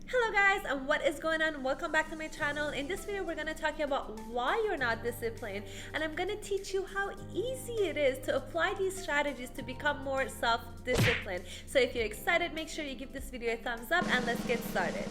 Hello guys, and what is going on? Welcome back to my channel. In this video we're going to talk about why you're not disciplined, and I'm going to teach you how easy it is to apply these strategies to become more self-disciplined. So if you're excited, make sure you give this video a thumbs up and let's get started.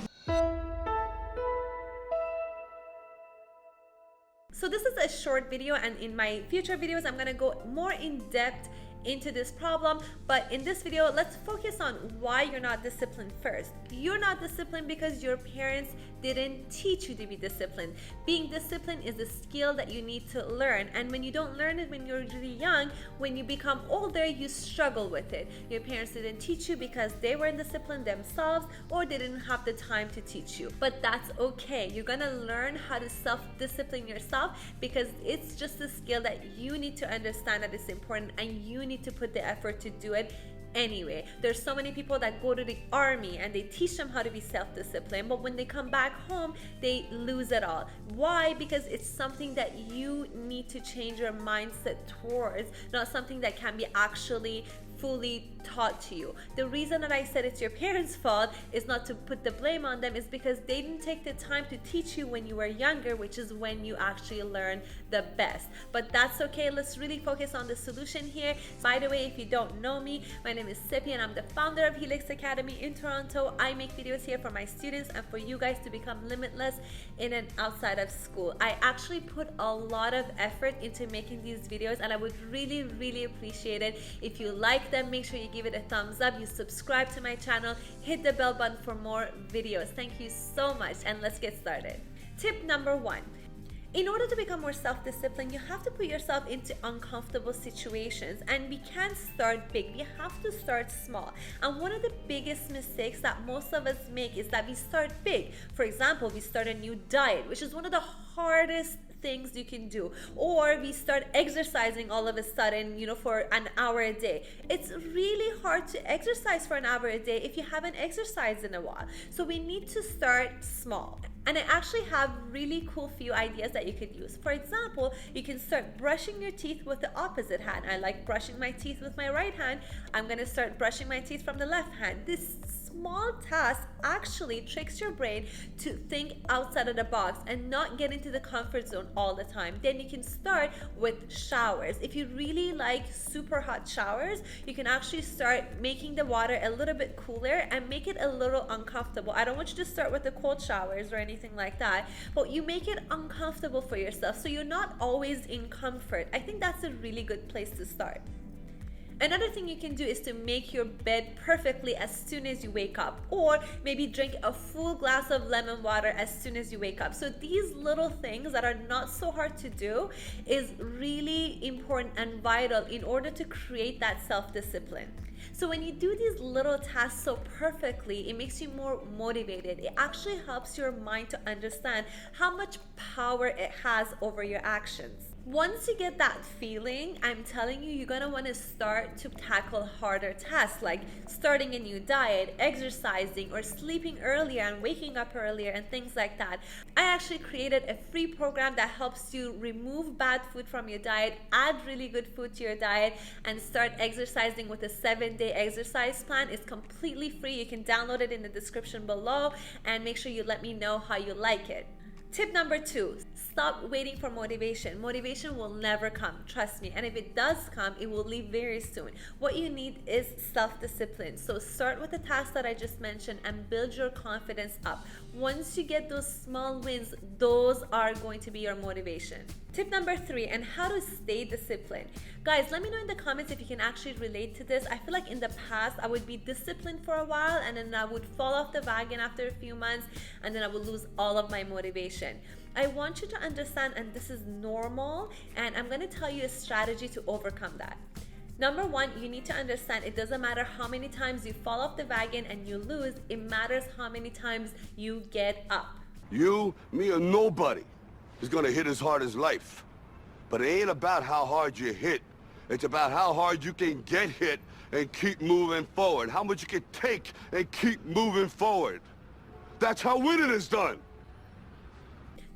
So this is a short video, and in my future videos I'm going to go more in depth into this problem, but in this video let's focus on why you're not disciplined first. You're not disciplined because your parents didn't teach you to be disciplined. Being disciplined is a skill that you need to learn, and when you don't learn it when you're really young, when you become older you struggle with it. Your parents didn't teach you because they weren't disciplined themselves, or they didn't have the time to teach you, but that's okay. You're gonna learn how to self-discipline yourself because it's just a skill that you need to understand that it's important, and you need to put the effort to do it anyway. There's so many people that go to the army and they teach them how to be self-disciplined, but when they come back home they lose it all. Why? Because it's something that you need to change your mindset towards, not something that can be actually fully taught to you. The reason that I said it's your parents' fault is not to put the blame on them, is because they didn't take the time to teach you when you were younger, which is when you actually learn the best. But that's okay. Let's really focus on the solution here. By the way, if you don't know me, my name is Seppi and I'm the founder of Helix Academy in Toronto. I make videos here for my students and for you guys to become limitless in and outside of school. I actually put a lot of effort into making these videos, and I would really appreciate it if you like them. Make sure you give it a thumbs up, you subscribe to my channel, hit the bell button for more videos. Thank you so much, and let's get started. Tip number 1. In order to become more self-disciplined, you have to put yourself into uncomfortable situations, and we can't start big. We have to start small. And one of the biggest mistakes that most of us make is that we start big. For example, we start a new diet, which is one of the hardest things you can do, or we start exercising all of a sudden, for an hour a day. It's really hard to exercise for an hour a day if you haven't exercised in a while. So we need to start small. And I actually have really cool few ideas that you could use. For example, you can start brushing your teeth with the opposite hand. I like brushing my teeth with my right hand. I'm gonna start brushing my teeth from the left hand. This small task actually tricks your brain to think outside of the box and not get into the comfort zone all the time. Then you can start with showers. If you really like super hot showers, you can actually start making the water a little bit cooler and make it a little uncomfortable. I don't want you to start with the cold showers or anything like that, but you make it uncomfortable for yourself so you're not always in comfort. I think that's a really good place to start. Another thing you can do is to make your bed perfectly as soon as you wake up, or maybe drink a full glass of lemon water as soon as you wake up. So these little things that are not so hard to do is really important and vital in order to create that self-discipline. So when you do these little tasks so perfectly, it makes you more motivated. It actually helps your mind to understand how much power it has over your actions. Once you get that feeling, I'm telling you, you're gonna wanna start to tackle harder tasks like starting a new diet, exercising, or sleeping earlier and waking up earlier and things like that. I actually created a free program that helps you remove bad food from your diet, add really good food to your diet, and start exercising with a 7-day exercise plan. It's completely free. You can download it in the description below, and make sure you let me know how you like it. Tip number 2, stop waiting for motivation. Motivation will never come, trust me. And if it does come, it will leave very soon. What you need is self-discipline. So start with the tasks that I just mentioned and build your confidence up. Once you get those small wins, those are going to be your motivation. Tip number 3, and how to stay disciplined. Guys, let me know in the comments if you can actually relate to this. I feel like in the past, I would be disciplined for a while and then I would fall off the wagon after a few months, and then I would lose all of my motivation. I want you to understand, and this is normal, and I'm gonna tell you a strategy to overcome that. Number 1, you need to understand it doesn't matter how many times you fall off the wagon and you lose, it matters how many times you get up. You, me, or nobody is gonna hit as hard as life. But it ain't about how hard you hit. It's about how hard you can get hit and keep moving forward. How much you can take and keep moving forward. That's how winning is done.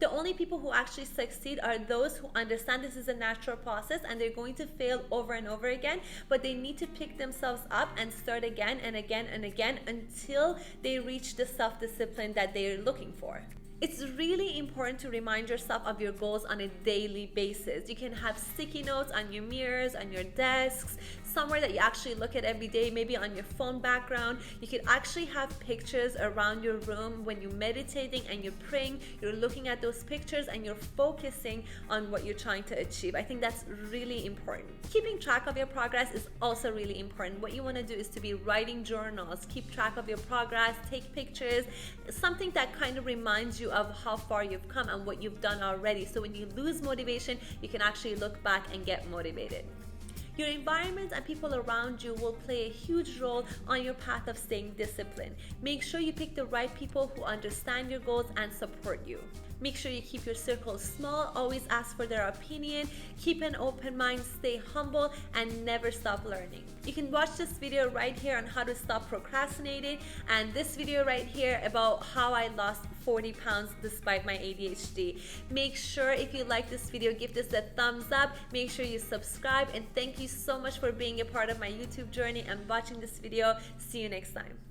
The only people who actually succeed are those who understand this is a natural process and they're going to fail over and over again, but they need to pick themselves up and start again and again and again until they reach the self-discipline that they're looking for. It's really important to remind yourself of your goals on a daily basis. You can have sticky notes on your mirrors, on your desks, somewhere that you actually look at every day, maybe on your phone background. You could actually have pictures around your room when you're meditating and you're praying. You're looking at those pictures and you're focusing on what you're trying to achieve. I think that's really important. Keeping track of your progress is also really important. What you want to do is to be writing journals, keep track of your progress, take pictures, something that kind of reminds you of how far you've come and what you've done already. So when you lose motivation, you can actually look back and get motivated. Your environment and people around you will play a huge role on your path of staying disciplined. Make sure you pick the right people who understand your goals and support you. Make sure you keep your circle small, always ask for their opinion, keep an open mind, stay humble, and never stop learning. You can watch this video right here on how to stop procrastinating, and this video right here about how I lost 40 pounds despite my ADHD. Make sure if you like this video, give this a thumbs up, make sure you subscribe, and thank you so much for being a part of my YouTube journey and watching this video. See you next time.